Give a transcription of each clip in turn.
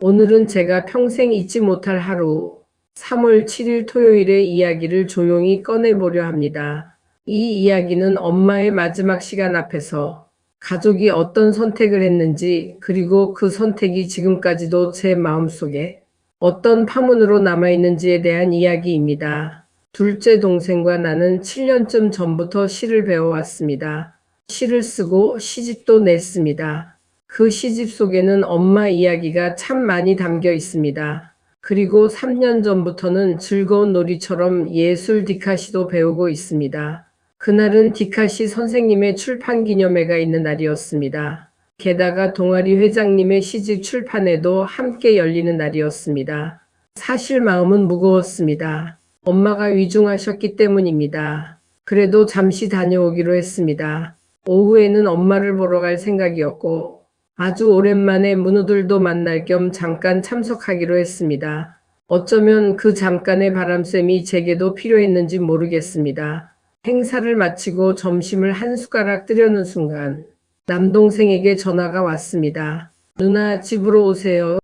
오늘은 제가 평생 잊지 못할 하루, 3월 7일 토요일의 이야기를 조용히 꺼내보려 합니다. 이 이야기는 엄마의 마지막 시간 앞에서 가족이 어떤 선택을 했는지, 그리고 그 선택이 지금까지도 제 마음속에 어떤 파문으로 남아있는지에 대한 이야기입니다. 둘째 동생과 나는 7년쯤 전부터 시를 배워왔습니다. 시를 쓰고 시집도 냈습니다. 그 시집 속에는 엄마 이야기가 참 많이 담겨 있습니다. 그리고 3년 전부터는 즐거운 놀이처럼 예술 디카시도 배우고 있습니다. 그날은 디카시 선생님의 출판 기념회가 있는 날이었습니다. 게다가 동아리 회장님의 시집 출판회도 함께 열리는 날이었습니다. 사실 마음은 무거웠습니다. 엄마가 위중하셨기 때문입니다. 그래도 잠시 다녀오기로 했습니다. 오후에는 엄마를 보러 갈 생각이었고, 아주 오랜만에 문우들도 만날 겸 잠깐 참석하기로 했습니다. 어쩌면 그 잠깐의 바람쐐이 제게도 필요했는지 모르겠습니다. 행사를 마치고 점심을 한 숟가락 뜨려는 순간 남동생에게 전화가 왔습니다. 누나 집으로 오세요.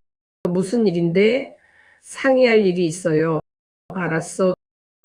무슨 일인데? 상의할 일이 있어요. 알았어.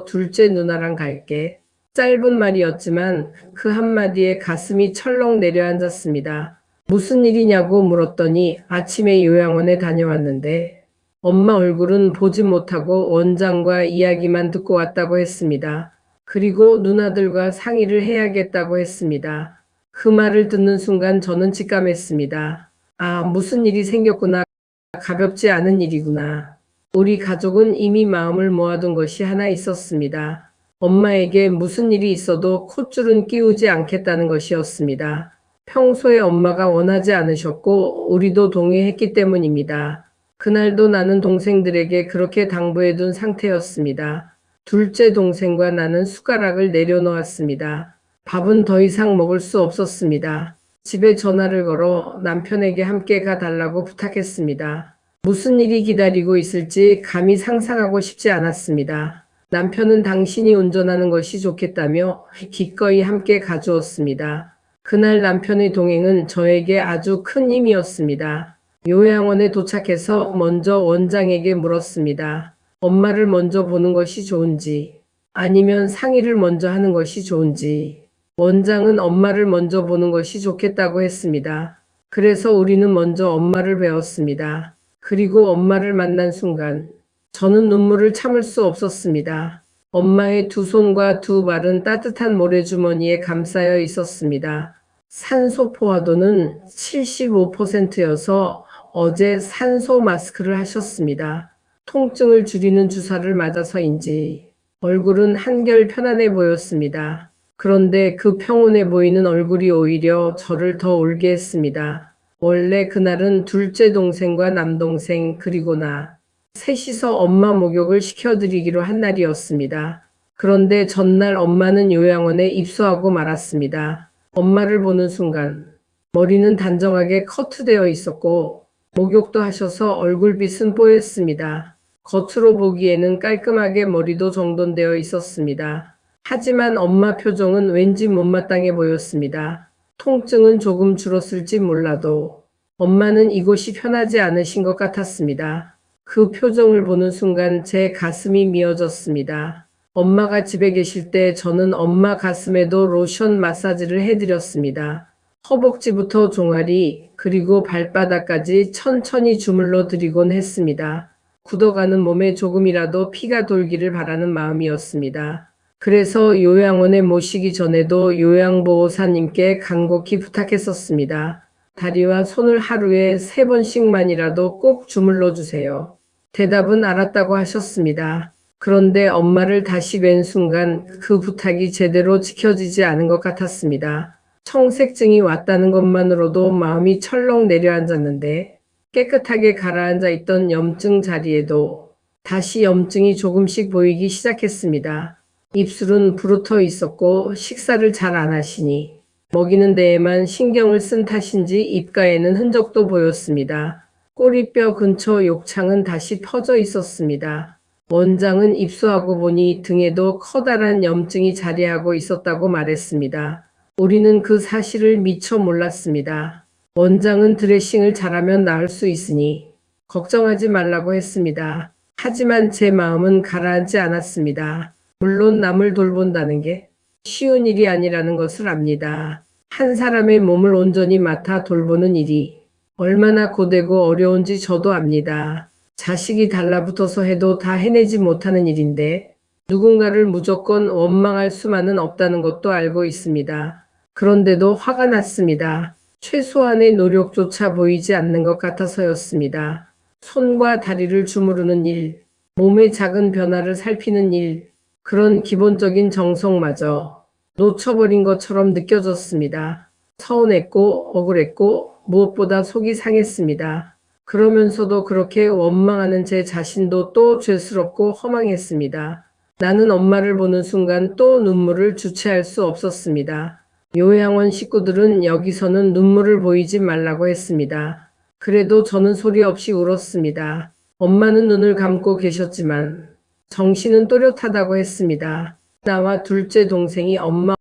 둘째 누나랑 갈게. 짧은 말이었지만 그 한마디에 가슴이 철렁 내려앉았습니다. 무슨 일이냐고 물었더니 아침에 요양원에 다녀왔는데 엄마 얼굴은 보지 못하고 원장과 이야기만 듣고 왔다고 했습니다. 그리고 누나들과 상의를 해야겠다고 했습니다. 그 말을 듣는 순간 저는 직감했습니다. 아, 무슨 일이 생겼구나. 가볍지 않은 일이구나. 우리 가족은 이미 마음을 모아둔 것이 하나 있었습니다. 엄마에게 무슨 일이 있어도 콧줄은 끼우지 않겠다는 것이었습니다. 평소에 엄마가 원하지 않으셨고 우리도 동의했기 때문입니다. 그날도 나는 동생들에게 그렇게 당부해둔 상태였습니다. 둘째 동생과 나는 숟가락을 내려놓았습니다. 밥은 더 이상 먹을 수 없었습니다. 집에 전화를 걸어 남편에게 함께 가달라고 부탁했습니다. 무슨 일이 기다리고 있을지 감히 상상하고 싶지 않았습니다. 남편은 당신이 운전하는 것이 좋겠다며 기꺼이 함께 가주었습니다. 그날 남편의 동행은 저에게 아주 큰 힘이었습니다. 요양원에 도착해서 먼저 원장에게 물었습니다. 엄마를 먼저 보는 것이 좋은지, 아니면 상의를 먼저 하는 것이 좋은지. 원장은 엄마를 먼저 보는 것이 좋겠다고 했습니다. 그래서 우리는 먼저 엄마를 배웠습니다. 그리고 엄마를 만난 순간 저는 눈물을 참을 수 없었습니다. 엄마의 두 손과 두 발은 따뜻한 모래주머니에 감싸여 있었습니다. 산소 포화도는 75%여서 어제 산소 마스크를 하셨습니다. 통증을 줄이는 주사를 맞아서인지 얼굴은 한결 편안해 보였습니다. 그런데 그 평온해 보이는 얼굴이 오히려 저를 더 울게 했습니다. 원래 그날은 둘째 동생과 남동생 그리고 나 셋이서 엄마 목욕을 시켜드리기로 한 날이었습니다. 그런데 전날 엄마는 요양원에 입소하고 말았습니다. 엄마를 보는 순간 머리는 단정하게 커트되어 있었고 목욕도 하셔서 얼굴빛은 뽀였습니다. 겉으로 보기에는 깔끔하게 머리도 정돈되어 있었습니다. 하지만 엄마 표정은 왠지 못마땅해 보였습니다. 통증은 조금 줄었을지 몰라도 엄마는 이곳이 편하지 않으신 것 같았습니다. 그 표정을 보는 순간 제 가슴이 미어졌습니다. 엄마가 집에 계실 때 저는 엄마 가슴에도 로션 마사지를 해드렸습니다. 허벅지부터 종아리, 그리고 발바닥까지 천천히 주물러 드리곤 했습니다. 굳어가는 몸에 조금이라도 피가 돌기를 바라는 마음이었습니다. 그래서 요양원에 모시기 전에도 요양보호사님께 간곡히 부탁했었습니다. 다리와 손을 하루에 3번씩만이라도 꼭 주물러 주세요. 대답은 알았다고 하셨습니다. 그런데 엄마를 다시 뵌 순간 그 부탁이 제대로 지켜지지 않은 것 같았습니다. 청색증이 왔다는 것만으로도 마음이 철렁 내려앉았는데 깨끗하게 가라앉아 있던 염증 자리에도 다시 염증이 조금씩 보이기 시작했습니다. 입술은 부르터 있었고 식사를 잘 안 하시니 먹이는 데에만 신경을 쓴 탓인지 입가에는 흔적도 보였습니다. 꼬리뼈 근처 욕창은 다시 퍼져 있었습니다. 원장은 입소하고 보니 등에도 커다란 염증이 자리하고 있었다고 말했습니다. 우리는 그 사실을 미처 몰랐습니다. 원장은 드레싱을 잘하면 나을 수 있으니 걱정하지 말라고 했습니다. 하지만 제 마음은 가라앉지 않았습니다. 물론 남을 돌본다는 게 쉬운 일이 아니라는 것을 압니다. 한 사람의 몸을 온전히 맡아 돌보는 일이 얼마나 고되고 어려운지 저도 압니다. 자식이 달라붙어서 해도 다 해내지 못하는 일인데 누군가를 무조건 원망할 수만은 없다는 것도 알고 있습니다. 그런데도 화가 났습니다. 최소한의 노력조차 보이지 않는 것 같아서였습니다. 손과 다리를 주무르는 일, 몸의 작은 변화를 살피는 일, 그런 기본적인 정성마저 놓쳐버린 것처럼 느껴졌습니다. 서운했고 억울했고 무엇보다 속이 상했습니다. 그러면서도 그렇게 원망하는 제 자신도 또 죄스럽고 허망했습니다. 나는 엄마를 보는 순간 또 눈물을 주체할 수 없었습니다. 요양원 식구들은 여기서는 눈물을 보이지 말라고 했습니다. 그래도 저는 소리 없이 울었습니다. 엄마는 눈을 감고 계셨지만 정신은 또렷하다고 했습니다. 나와 둘째 동생이 엄마,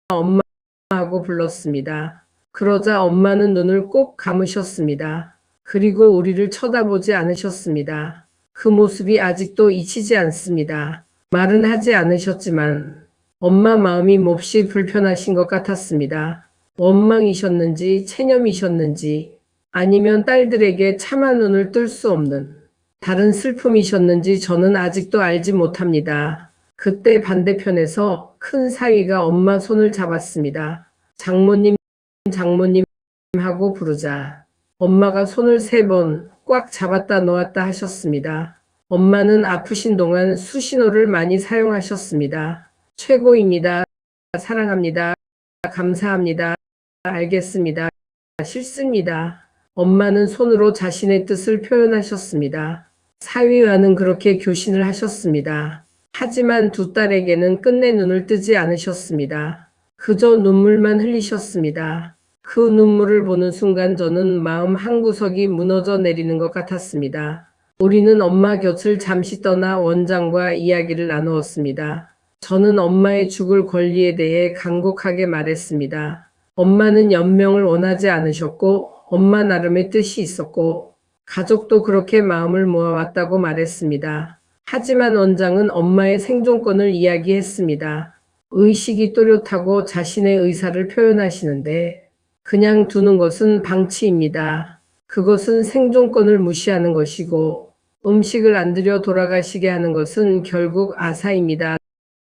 엄마 하고 불렀습니다. 그러자 엄마는 눈을 꼭 감으셨습니다. 그리고 우리를 쳐다보지 않으셨습니다. 그 모습이 아직도 잊히지 않습니다. 말은 하지 않으셨지만 엄마 마음이 몹시 불편하신 것 같았습니다. 원망이셨는지 체념이셨는지 아니면 딸들에게 차마 눈을 뜰 수 없는 다른 슬픔이셨는지 저는 아직도 알지 못합니다. 그때 반대편에서 큰 사위가 엄마 손을 잡았습니다. 장모님, 장모님 하고 부르자 엄마가 손을 3번 꽉 잡았다 놓았다 하셨습니다. 엄마는 아프신 동안 수신호를 많이 사용하셨습니다. 최고입니다. 사랑합니다. 감사합니다. 알겠습니다. 싫습니다. 엄마는 손으로 자신의 뜻을 표현하셨습니다. 사위와는 그렇게 교신을 하셨습니다. 하지만 두 딸에게는 끝내 눈을 뜨지 않으셨습니다. 그저 눈물만 흘리셨습니다. 그 눈물을 보는 순간 저는 마음 한구석이 무너져 내리는 것 같았습니다. 우리는 엄마 곁을 잠시 떠나 원장과 이야기를 나누었습니다. 저는 엄마의 죽을 권리에 대해 간곡하게 말했습니다. 엄마는 연명을 원하지 않으셨고 엄마 나름의 뜻이 있었고 가족도 그렇게 마음을 모아왔다고 말했습니다. 하지만 원장은 엄마의 생존권을 이야기했습니다. 의식이 또렷하고 자신의 의사를 표현하시는데 그냥 두는 것은 방치입니다. 그것은 생존권을 무시하는 것이고 음식을 안 들여 돌아가시게 하는 것은 결국 아사입니다.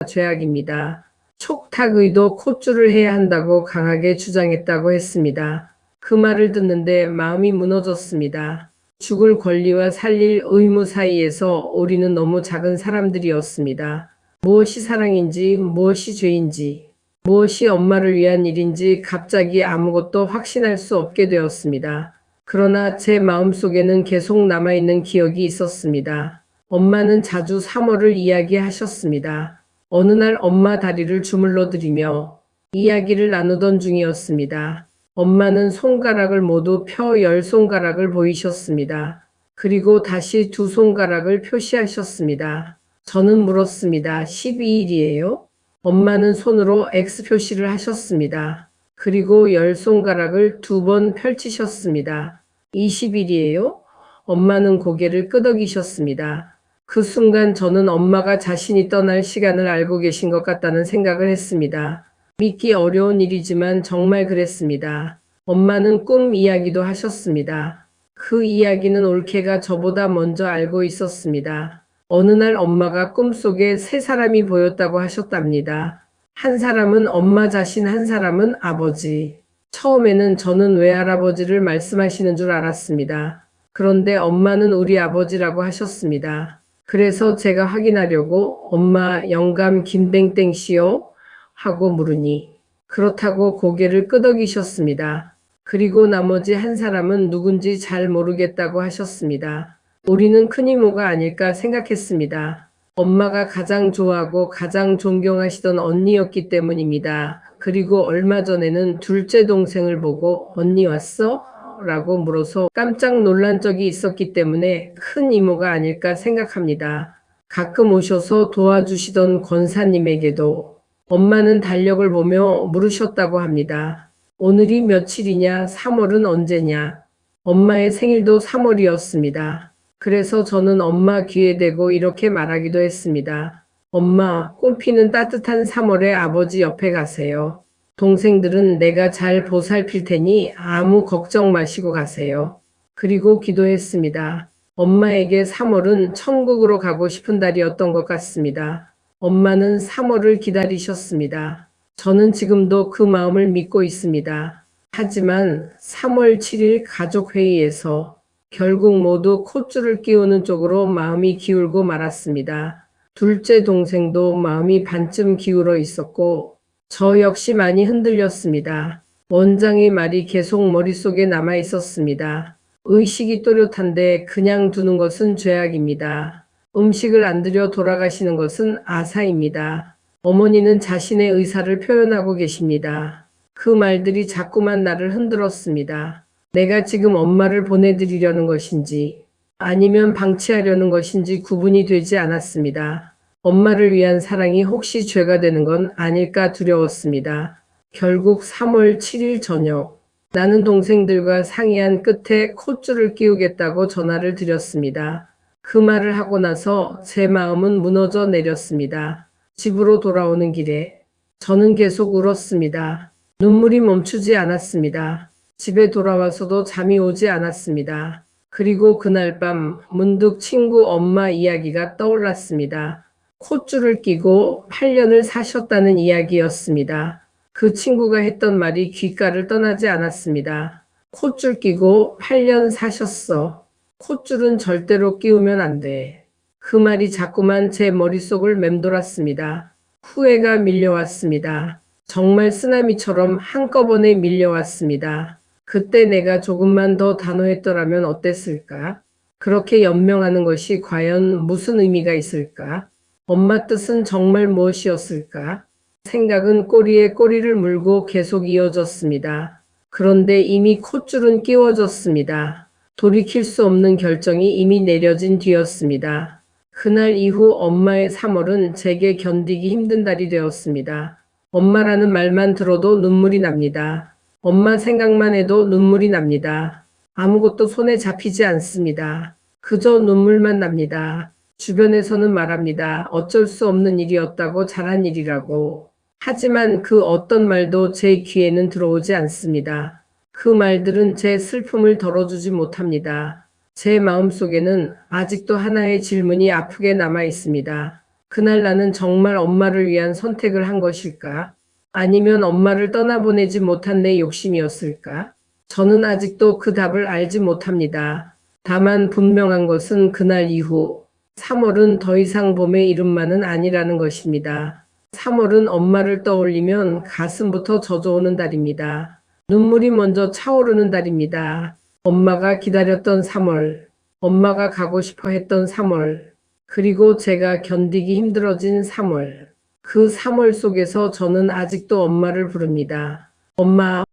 죄악입니다. 촉탁의도 콧줄을 해야 한다고 강하게 주장했다고 했습니다. 그 말을 듣는데 마음이 무너졌습니다. 죽을 권리와 살릴 의무 사이에서 우리는 너무 작은 사람들이었습니다. 무엇이 사랑인지, 무엇이 죄인지, 무엇이 엄마를 위한 일인지 갑자기 아무것도 확신할 수 없게 되었습니다. 그러나 제 마음속에는 계속 남아있는 기억이 있었습니다. 엄마는 자주 사모를 이야기하셨습니다. 어느 날 엄마 다리를 주물러 드리며 이야기를 나누던 중이었습니다. 엄마는 손가락을 모두 펴 10손가락을 보이셨습니다. 그리고 다시 2손가락을 표시하셨습니다. 저는 물었습니다. 12일이에요? 엄마는 손으로 X 표시를 하셨습니다. 그리고 10손가락을 2번 펼치셨습니다. 20일이에요? 엄마는 고개를 끄덕이셨습니다. 그 순간 저는 엄마가 자신이 떠날 시간을 알고 계신 것 같다는 생각을 했습니다. 믿기 어려운 일이지만 정말 그랬습니다. 엄마는 꿈 이야기도 하셨습니다. 그 이야기는 올케가 저보다 먼저 알고 있었습니다. 어느 날 엄마가 꿈속에 3사람이 보였다고 하셨답니다. 한 사람은 엄마 자신, 한 사람은 아버지. 처음에는 저는 외할아버지를 말씀하시는 줄 알았습니다. 그런데 엄마는 우리 아버지라고 하셨습니다. 그래서 제가 확인하려고 엄마 영감 김땡땡 씨요? 하고 물으니 그렇다고 고개를 끄덕이셨습니다. 그리고 나머지 한 사람은 누군지 잘 모르겠다고 하셨습니다. 우리는 큰 이모가 아닐까 생각했습니다. 엄마가 가장 좋아하고 가장 존경하시던 언니였기 때문입니다. 그리고 얼마 전에는 둘째 동생을 보고 언니 왔어? 라고 물어서 깜짝 놀란 적이 있었기 때문에 큰 이모가 아닐까 생각합니다. 가끔 오셔서 도와주시던 권사님에게도 엄마는 달력을 보며 물으셨다고 합니다. 오늘이 며칠이냐? 3월은 언제냐? 엄마의 생일도 3월이었습니다. 그래서 저는 엄마 귀에 대고 이렇게 말하기도 했습니다. 엄마, 꽃피는 따뜻한 3월에 아버지 옆에 가세요. 동생들은 내가 잘 보살필 테니 아무 걱정 마시고 가세요. 그리고 기도했습니다. 엄마에게 3월은 천국으로 가고 싶은 달이었던 것 같습니다. 엄마는 3월을 기다리셨습니다. 저는 지금도 그 마음을 믿고 있습니다. 하지만 3월 7일 가족회의에서 결국 모두 콧줄을 끼우는 쪽으로 마음이 기울고 말았습니다. 둘째 동생도 마음이 반쯤 기울어 있었고 저 역시 많이 흔들렸습니다. 원장의 말이 계속 머릿속에 남아 있었습니다. 의식이 또렷한데 그냥 두는 것은 죄악입니다. 음식을 안 드려 돌아가시는 것은 아사입니다. 어머니는 자신의 의사를 표현하고 계십니다. 그 말들이 자꾸만 나를 흔들었습니다. 내가 지금 엄마를 보내드리려는 것인지 아니면 방치하려는 것인지 구분이 되지 않았습니다. 엄마를 위한 사랑이 혹시 죄가 되는 건 아닐까 두려웠습니다. 결국 3월 7일 저녁 나는 동생들과 상의한 끝에 콧줄을 끼우겠다고 전화를 드렸습니다. 그 말을 하고 나서 제 마음은 무너져 내렸습니다. 집으로 돌아오는 길에 저는 계속 울었습니다. 눈물이 멈추지 않았습니다. 집에 돌아와서도 잠이 오지 않았습니다. 그리고 그날 밤 문득 친구 엄마 이야기가 떠올랐습니다. 콧줄을 끼고 8년을 사셨다는 이야기였습니다. 그 친구가 했던 말이 귓가를 떠나지 않았습니다. 콧줄 끼고 8년 사셨어. 콧줄은 절대로 끼우면 안 돼. 그 말이 자꾸만 제 머릿속을 맴돌았습니다. 후회가 밀려왔습니다. 정말 쓰나미처럼 한꺼번에 밀려왔습니다. 그때 내가 조금만 더 단호했더라면 어땠을까? 그렇게 연명하는 것이 과연 무슨 의미가 있을까? 엄마 뜻은 정말 무엇이었을까? 생각은 꼬리에 꼬리를 물고 계속 이어졌습니다. 그런데 이미 콧줄은 끼워졌습니다. 돌이킬 수 없는 결정이 이미 내려진 뒤였습니다. 그날 이후 엄마의 3월은 제게 견디기 힘든 달이 되었습니다. 엄마라는 말만 들어도 눈물이 납니다. 엄마 생각만 해도 눈물이 납니다. 아무것도 손에 잡히지 않습니다. 그저 눈물만 납니다. 주변에서는 말합니다. 어쩔 수 없는 일이었다고 잘한 일이라고. 하지만 그 어떤 말도 제 귀에는 들어오지 않습니다. 그 말들은 제 슬픔을 덜어주지 못합니다. 제 마음속에는 아직도 하나의 질문이 아프게 남아 있습니다. 그날 나는 정말 엄마를 위한 선택을 한 것일까? 아니면 엄마를 떠나보내지 못한 내 욕심이었을까? 저는 아직도 그 답을 알지 못합니다. 다만 분명한 것은 그날 이후 3월은 더 이상 봄의 이름만은 아니라는 것입니다. 3월은 엄마를 떠올리면 가슴부터 젖어오는 달입니다. 눈물이 먼저 차오르는 달입니다. 엄마가 기다렸던 3월, 엄마가 가고 싶어 했던 3월, 그리고 제가 견디기 힘들어진 3월. 그 3월 속에서 저는 아직도 엄마를 부릅니다. 엄마,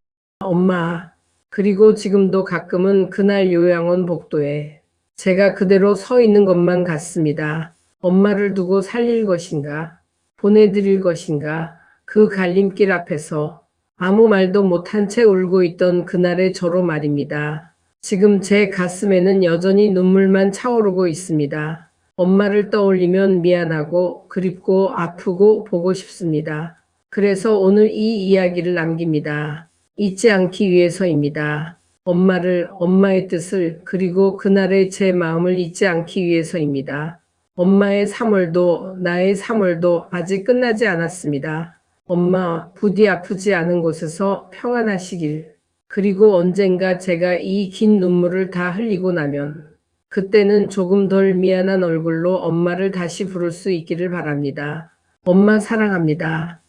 엄마. 그리고 지금도 가끔은 그날 요양원 복도에 제가 그대로 서 있는 것만 같습니다. 엄마를 두고 살릴 것인가? 보내드릴 것인가? 그 갈림길 앞에서 아무 말도 못한 채 울고 있던 그날의 저로 말입니다. 지금 제 가슴에는 여전히 눈물만 차오르고 있습니다. 엄마를 떠올리면 미안하고 그립고 아프고 보고 싶습니다. 그래서 오늘 이 이야기를 남깁니다. 잊지 않기 위해서입니다. 엄마를, 엄마의 뜻을, 그리고 그날의 제 마음을 잊지 않기 위해서입니다. 엄마의 3월도 나의 3월도 아직 끝나지 않았습니다. 엄마, 부디 아프지 않은 곳에서 평안하시길. 그리고 언젠가 제가 이 긴 눈물을 다 흘리고 나면 그때는 조금 덜 미안한 얼굴로 엄마를 다시 부를 수 있기를 바랍니다. 엄마 사랑합니다.